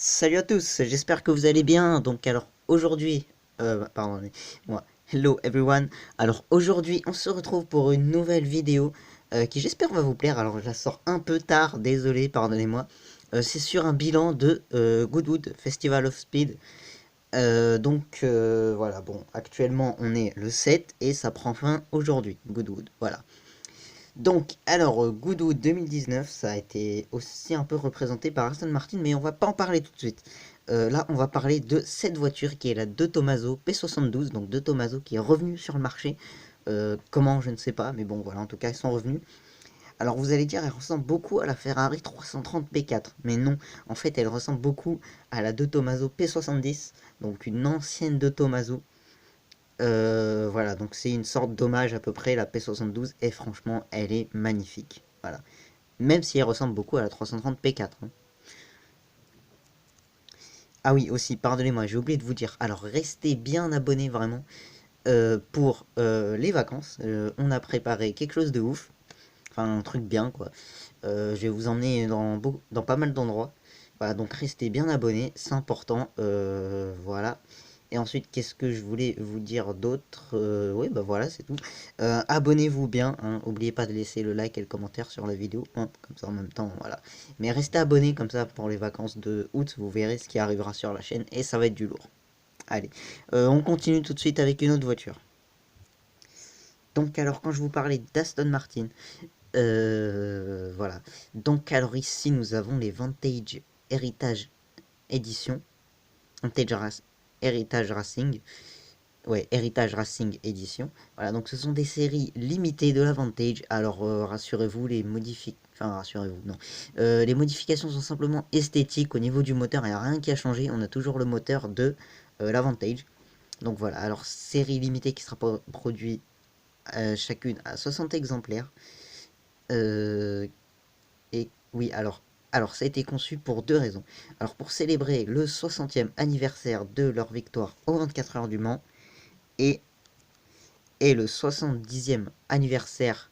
Salut à tous, j'espère que vous allez bien. Donc alors aujourd'hui, pardon, moi, hello everyone. Alors aujourd'hui, on se retrouve pour une nouvelle vidéo qui j'espère va vous plaire. Alors je la sors un peu tard, désolé, pardonnez-moi. C'est sur un bilan de Goodwood Festival of Speed. Voilà, bon, actuellement on est le 7 et ça prend fin aujourd'hui, Goodwood, voilà. Donc, alors, Goodwood 2019, ça a été aussi un peu représenté par Aston Martin, mais on va pas en parler tout de suite. Là, on va parler de cette voiture qui est la De Tomaso P72, donc De Tomaso qui est revenu sur le marché. Comment, je ne sais pas, mais bon, voilà, en tout cas, ils sont revenus. Alors, vous allez dire, elle ressemble beaucoup à la Ferrari 330 P4, mais non, en fait, elle ressemble beaucoup à la De Tomaso P70, donc une ancienne De Tomaso. Voilà, donc c'est une sorte d'hommage à peu près, la P72, et franchement, elle est magnifique. Voilà. Même si elle ressemble beaucoup à la 330 P4, hein. Ah oui, aussi, pardonnez-moi, j'ai oublié de vous dire. Alors, restez bien abonnés vraiment pour les vacances. On a préparé quelque chose de ouf. Enfin, un truc bien, quoi. Je vais vous emmener dans pas mal d'endroits. Voilà, donc restez bien abonnés, c'est important. Voilà. Et ensuite, qu'est-ce que je voulais vous dire d'autre? Oui, bah voilà, c'est tout. Abonnez-vous bien, hein. N'oubliez pas de laisser le like et le commentaire sur la vidéo, hein, comme ça en même temps, voilà. Mais restez abonnés comme ça pour les vacances de août, vous verrez ce qui arrivera sur la chaîne et ça va être du lourd. Allez, on continue tout de suite avec une autre voiture. Donc alors, quand je vous parlais d'Aston Martin, voilà. Donc alors ici, nous avons les Vantage Heritage Edition, Vantage Heritage Racing. Ouais, Heritage Racing Edition. Voilà, donc ce sont des séries limitées de la Vantage. Alors rassurez-vous, rassurez-vous, non. Les modifications sont simplement esthétiques. Au niveau du moteur, il n'y a rien qui a changé. On a toujours le moteur de la Vantage. Donc voilà, alors série limitée qui sera produite chacune à 60 exemplaires. Euh, et oui, alors ça a été conçu pour deux raisons. Alors pour célébrer le 60e anniversaire de leur victoire aux 24 heures du Mans et le 70e anniversaire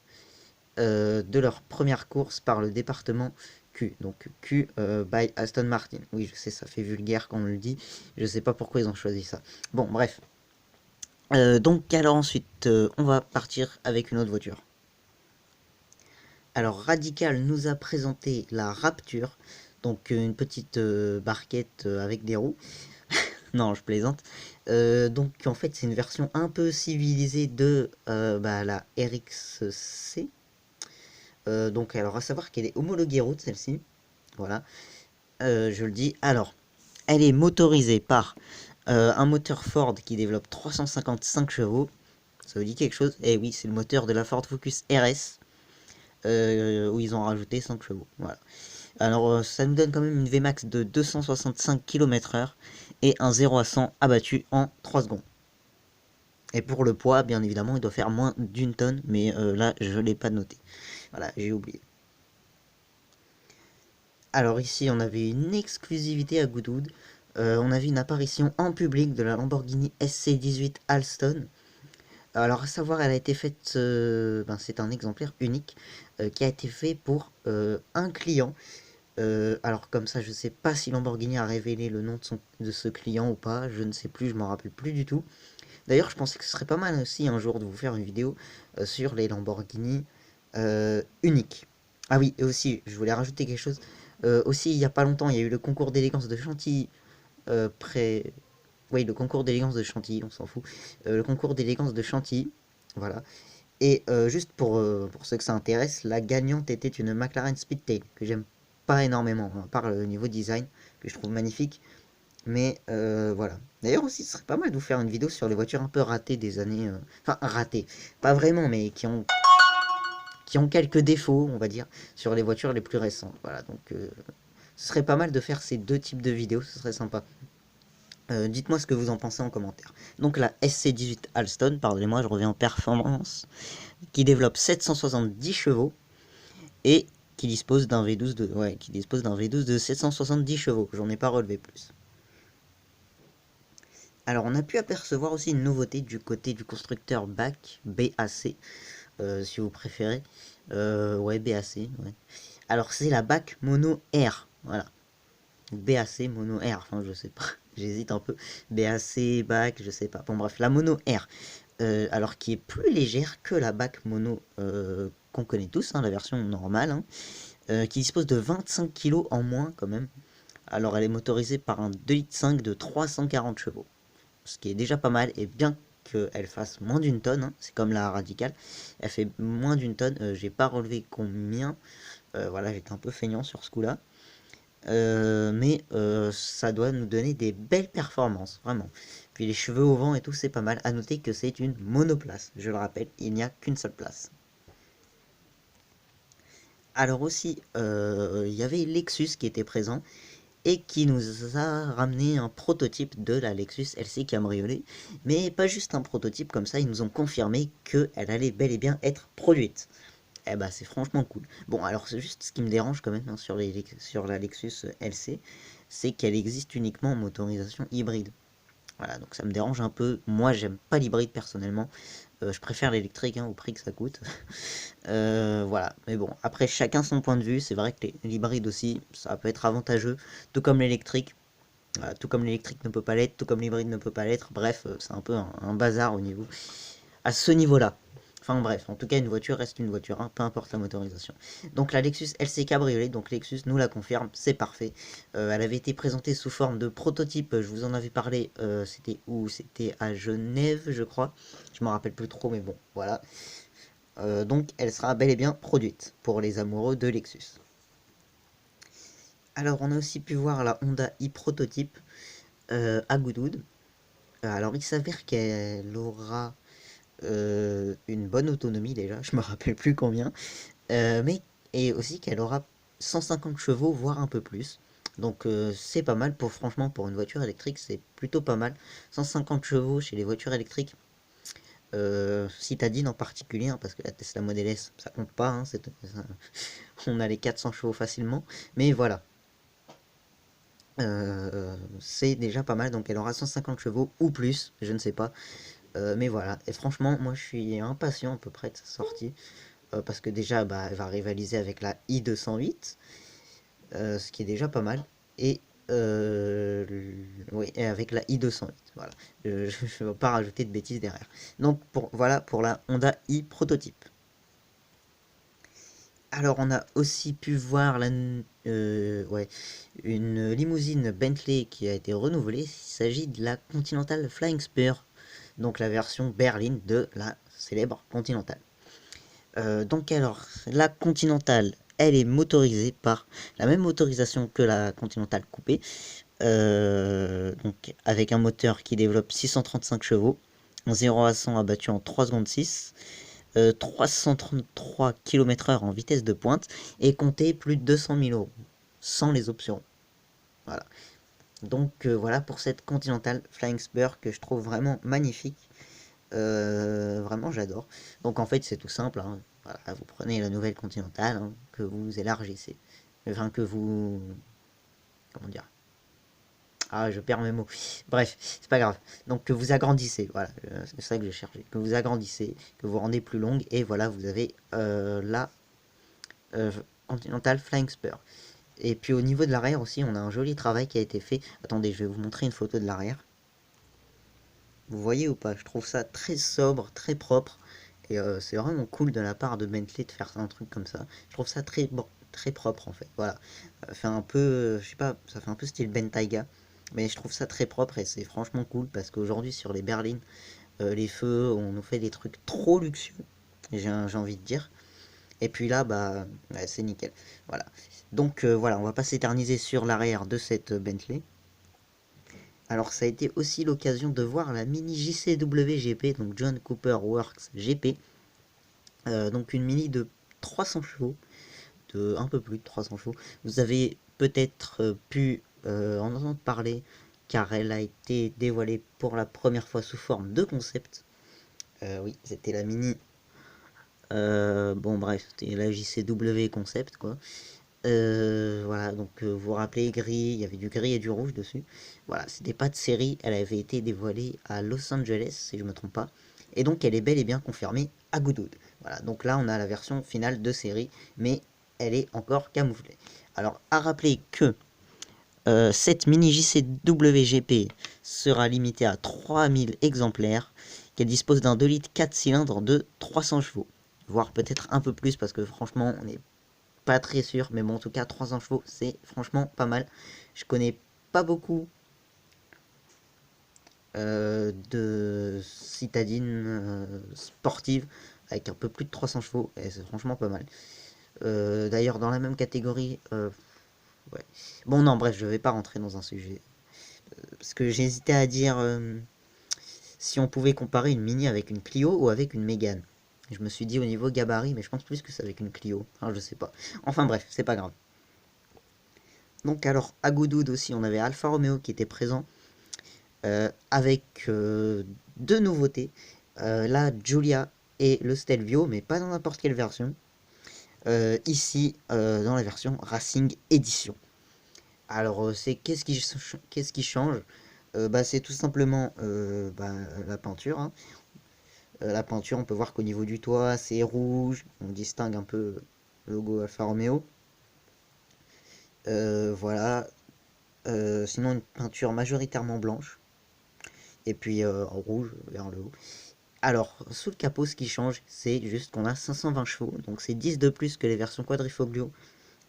de leur première course par le département Q. Donc Q by Aston Martin. Oui, je sais, ça fait vulgaire quand on le dit. Je sais pas pourquoi ils ont choisi ça. Bon, bref. Donc alors ensuite, on va partir avec une autre voiture. Alors Radical nous a présenté la Rapture, donc une petite barquette avec des roues. Non, je plaisante. Donc en fait c'est une version un peu civilisée de la RXC. Donc alors à savoir qu'elle est homologuée route celle-ci. Voilà, je le dis. Alors, elle est motorisée par un moteur Ford qui développe 355 chevaux. Ça vous dit quelque chose? Eh oui, c'est le moteur de la Ford Focus RS. Où ils ont rajouté 5 chevaux. Voilà. Alors ça nous donne quand même une Vmax de 265 km/h et un 0 à 100 abattu en 3 secondes. Et pour le poids, bien évidemment, il doit faire moins d'une tonne, mais là, je ne l'ai pas noté. Voilà, j'ai oublié. Alors ici, on avait une exclusivité à Goodwood. On avait une apparition en public de la Lamborghini SC18 Alston. Alors à savoir, elle a été faite, c'est un exemplaire unique qui a été fait pour un client. Alors comme ça, je sais pas si Lamborghini a révélé le nom de ce client ou pas, je ne sais plus, je m'en rappelle plus du tout. D'ailleurs, je pensais que ce serait pas mal aussi un jour de vous faire une vidéo sur les Lamborghini uniques. Ah oui, et aussi, je voulais rajouter quelque chose. Aussi, il y a pas longtemps, il y a eu le concours d'élégance de Chantilly près. Oui, le concours d'élégance de Chantilly, on s'en fout. Le concours d'élégance de Chantilly, voilà. Et juste pour ceux que ça intéresse, la gagnante était une McLaren Speedtail, que j'aime pas énormément, à part le niveau design, que je trouve magnifique. Mais voilà. D'ailleurs aussi, ce serait pas mal de vous faire une vidéo sur les voitures un peu ratées des années... Enfin, ratées. Pas vraiment, mais qui ont quelques défauts, on va dire, sur les voitures les plus récentes. Voilà, donc ce serait pas mal de faire ces deux types de vidéos, ce serait sympa. Dites-moi ce que vous en pensez en commentaire. Donc la SC18 Alston, pardonnez-moi, je reviens en performance, qui développe 770 chevaux et qui dispose d'un V12 de 770 chevaux. J'en ai pas relevé plus. Alors on a pu apercevoir aussi une nouveauté du côté du constructeur BAC, si vous préférez. Ouais, BAC, ouais. Alors c'est la BAC Mono R, voilà. BAC, mono R, enfin je sais pas, j'hésite un peu, BAC, BAC, je sais pas, bon bref, la mono R, alors qui est plus légère que la BAC mono qu'on connaît tous, hein, la version normale, hein, qui dispose de 25 kg en moins quand même. Alors elle est motorisée par un 2,5 litres de 340 chevaux, ce qui est déjà pas mal, et bien qu'elle fasse moins d'une tonne, hein, c'est comme la radicale, elle fait moins d'une tonne, j'ai pas relevé combien, voilà, j'étais un peu feignant sur ce coup-là. Mais ça doit nous donner des belles performances, vraiment. Puis les cheveux au vent et tout, c'est pas mal. À noter que c'est une monoplace, je le rappelle, il n'y a qu'une seule place. Alors aussi, il y avait Lexus qui était présent et qui nous a ramené un prototype de la Lexus LC Cabriolet. Mais pas juste un prototype comme ça, ils nous ont confirmé qu'elle allait bel et bien être produite. Eh bah c'est franchement cool. Bon, alors c'est juste ce qui me dérange quand même, hein, sur la Lexus LC, c'est qu'elle existe uniquement en motorisation hybride. Voilà, donc ça me dérange un peu. Moi, j'aime pas l'hybride personnellement. Je préfère l'électrique, hein, au prix que ça coûte. Voilà, mais bon, après chacun son point de vue. C'est vrai que l'hybride aussi, ça peut être avantageux, tout comme l'électrique. Voilà, tout comme l'électrique ne peut pas l'être, tout comme l'hybride ne peut pas l'être. Bref, c'est un peu un bazar au niveau, à ce niveau-là. Enfin bref, en tout cas une voiture reste une voiture, hein, peu importe la motorisation. Donc la Lexus LC Cabriolet, donc Lexus nous la confirme, c'est parfait. Elle avait été présentée sous forme de prototype, je vous en avais parlé, c'était où? C'était à Genève je crois, je m'en rappelle plus trop mais bon, voilà. Donc elle sera bel et bien produite pour les amoureux de Lexus. Alors on a aussi pu voir la Honda e-prototype à Goodwood. Alors il s'avère qu'elle aura une bonne autonomie déjà, je me rappelle plus combien, mais et aussi qu'elle aura 150 chevaux, voire un peu plus. Donc c'est pas mal pour franchement pour une voiture électrique, c'est plutôt pas mal. 150 chevaux chez les voitures électriques, citadine en particulier, hein, parce que la Tesla Model S, ça compte pas, hein, on a les 400 chevaux facilement, mais voilà. C'est déjà pas mal, donc elle aura 150 chevaux ou plus, je ne sais pas. Mais voilà, et franchement, moi je suis impatient à peu près de sa sortie. Parce que déjà, bah, elle va rivaliser avec la i208, ce qui est déjà pas mal. Et, oui, et avec la i208, voilà. Je ne vais pas rajouter de bêtises derrière. Donc voilà pour la Honda i prototype. Alors on a aussi pu voir ouais, une limousine Bentley qui a été renouvelée. Il s'agit de la Continental Flying Spur, donc la version berline de la célèbre Continental. Donc alors, la Continental, elle est motorisée par la même motorisation que la Continental coupée, donc avec un moteur qui développe 635 chevaux, en 0 à 100 abattu en 3 secondes 6, 333 km/h en vitesse de pointe et compter plus de 200 000 euros, sans les options. Voilà. Donc voilà pour cette Continental Flying Spur que je trouve vraiment magnifique. Vraiment, j'adore. Donc en fait, c'est tout simple, hein. Voilà, vous prenez la nouvelle Continentale, hein, que vous élargissez. Enfin, que vous... Comment dire? Ah, je perds mes mots. Bref, c'est pas grave. Donc que vous agrandissez, voilà, c'est ça que je cherchais. Que vous agrandissez, que vous rendez plus longue, et voilà, vous avez la euh, Continental Flying Spur. Et puis au niveau de l'arrière aussi, on a un joli travail qui a été fait. Attendez, je vais vous montrer une photo de l'arrière. Vous voyez ou pas? Je trouve ça très sobre, très propre. Et c'est vraiment cool de la part de Bentley de faire un truc comme ça. Je trouve ça très, bon, très propre en fait. Voilà. Ça fait un peu, je sais pas, ça fait un peu style Bentayga. Mais je trouve ça très propre et c'est franchement cool parce qu'aujourd'hui sur les berlines, les feux, on nous fait des trucs trop luxueux. J'ai envie de dire. Et puis là, bah, ouais, c'est nickel. Voilà. Donc voilà, on va pas s'éterniser sur l'arrière de cette Bentley. Alors ça a été aussi l'occasion de voir la mini JCW GP, donc John Cooper Works GP. Donc une mini de 300 chevaux, de un peu plus de 300 chevaux. Vous avez peut-être pu en entendre parler car elle a été dévoilée pour la première fois sous forme de concept. Oui, c'était la mini. Bon bref, c'était la JCW concept quoi. Voilà, donc vous vous rappelez gris, il y avait du gris et du rouge dessus. Voilà, c'était pas de série, elle avait été dévoilée à Los Angeles, si je me trompe pas. Et donc elle est bel et bien confirmée à Goodwood. Voilà, donc là on a la version finale de série, mais elle est encore camouflée. Alors à rappeler que Cette mini JCW GP sera limitée à 3000 exemplaires, qu'elle dispose d'un 2 litres 4 cylindres de 300 chevaux, voire peut-être un peu plus parce que franchement on n'est pas très sûr, mais bon en tout cas 300 chevaux c'est franchement pas mal. Je connais pas beaucoup de citadines sportives avec un peu plus de 300 chevaux et c'est franchement pas mal. D'ailleurs dans la même catégorie, ouais. Bon non bref je vais pas rentrer dans un sujet parce que j'hésitais à dire si on pouvait comparer une Mini avec une Clio ou avec une Mégane. Je me suis dit au niveau gabarit, mais je pense plus que c'est avec une Clio. Enfin, je sais pas. Enfin bref, c'est pas grave. Donc alors, à Goudoud aussi, on avait Alfa Romeo qui était présent, avec deux nouveautés. La Giulia et le Stelvio, mais pas dans n'importe quelle version. Ici, dans la version Racing Edition. Alors, c'est qu'est-ce qui change? Bah, c'est tout simplement bah, la peinture, hein. La peinture, on peut voir qu'au niveau du toit, c'est rouge. On distingue un peu le logo Alfa Romeo. Voilà. Sinon, une peinture majoritairement blanche. Et puis en rouge vers le haut. Alors, sous le capot, ce qui change, c'est juste qu'on a 520 chevaux. Donc, c'est 10 de plus que les versions quadrifoglio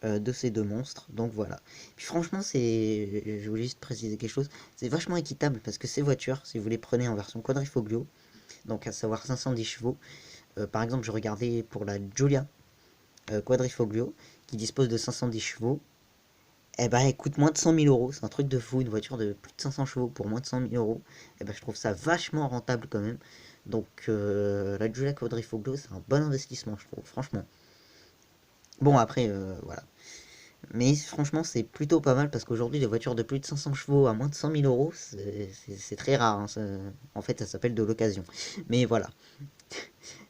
de ces deux monstres. Donc, voilà. Puis, franchement, c'est. Je voulais juste préciser quelque chose. C'est vachement équitable parce que ces voitures, si vous les prenez en version quadrifoglio, donc à savoir 510 chevaux, par exemple, je regardais pour la Giulia Quadrifoglio, qui dispose de 510 chevaux. Eh ben, elle coûte moins de 100 000 euros. C'est un truc de fou, une voiture de plus de 500 chevaux pour moins de 100 000 euros. Eh ben, je trouve ça vachement rentable quand même. Donc, la Giulia Quadrifoglio, c'est un bon investissement, je trouve, franchement. Bon, après, voilà. Mais franchement, c'est plutôt pas mal parce qu'aujourd'hui, les voitures de plus de 500 chevaux à moins de 100 000 euros, c'est très rare, hein. En fait, ça s'appelle de l'occasion. Mais voilà.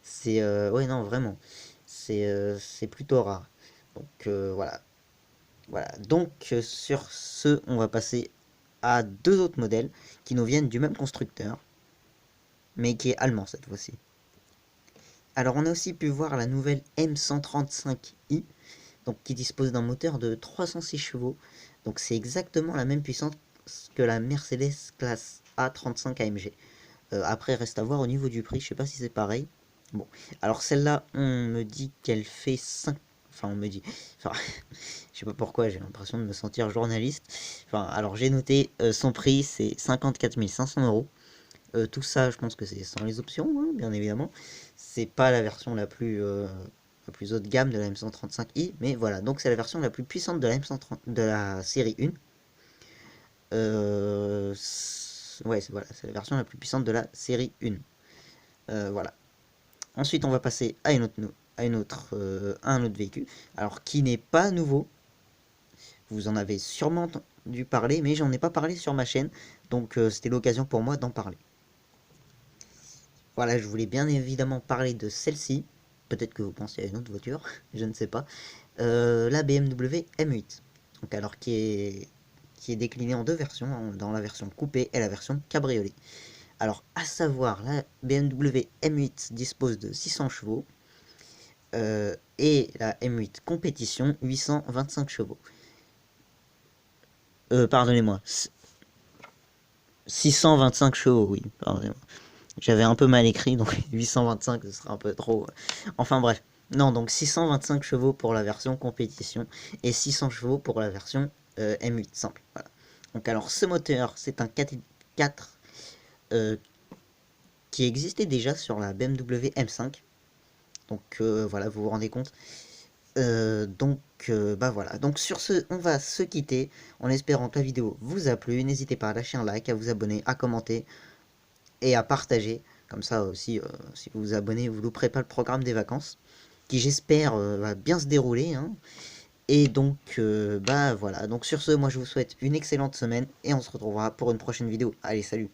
C'est. Ouais, non, vraiment. C'est plutôt rare. Donc, voilà. Voilà. Donc, sur ce, on va passer à deux autres modèles qui nous viennent du même constructeur, mais qui est allemand cette fois-ci. Alors, on a aussi pu voir la nouvelle M135i, donc qui dispose d'un moteur de 306 chevaux. Donc, c'est exactement la même puissance que la Mercedes classe A35 AMG. Après, reste à voir au niveau du prix, je sais pas si c'est pareil. Bon, alors celle-là, on me dit qu'elle fait 5. Enfin, on me dit. Enfin, je sais pas pourquoi, j'ai l'impression de me sentir journaliste. Enfin, alors j'ai noté son prix, c'est 54 500 euros. Tout ça, je pense que c'est sans les options, hein, bien évidemment. C'est pas la version la plus haut de gamme de la M135i, mais voilà. Donc c'est la version la plus puissante de la M130 de la série 1. Ouais, voilà, c'est la version la plus puissante de la série 1. Voilà. Ensuite, on va passer à un autre véhicule. Alors, qui n'est pas nouveau. Vous en avez sûrement entendu parler, mais j'en ai pas parlé sur ma chaîne. Donc, c'était l'occasion pour moi d'en parler. Voilà, je voulais bien évidemment parler de celle-ci. Peut-être que vous pensez à une autre voiture, je ne sais pas. La BMW M8. Donc, alors, qui est déclinée en deux versions, hein, dans la version coupé et la version cabriolet. Alors, à savoir, la BMW M8 dispose de 600 chevaux et la M8 Compétition 825 chevaux. Pardonnez-moi, 625 chevaux, oui, pardonnez-moi. J'avais un peu mal écrit, donc 825 ce sera un peu trop. Enfin bref. Non, donc 625 chevaux pour la version compétition et 600 chevaux pour la version M8 simple. Voilà. Donc alors ce moteur, c'est un 4 qui existait déjà sur la BMW M5. Donc voilà, vous vous rendez compte. Bah voilà. Donc sur ce, on va se quitter en espérant que la vidéo vous a plu. N'hésitez pas à lâcher un like, à vous abonner, à commenter et à partager. Comme ça aussi, si vous vous abonnez, vous louperez pas le programme des vacances, qui j'espère va bien se dérouler, hein. Et donc, bah voilà. Donc sur ce, moi je vous souhaite une excellente semaine et on se retrouvera pour une prochaine vidéo. Allez, salut!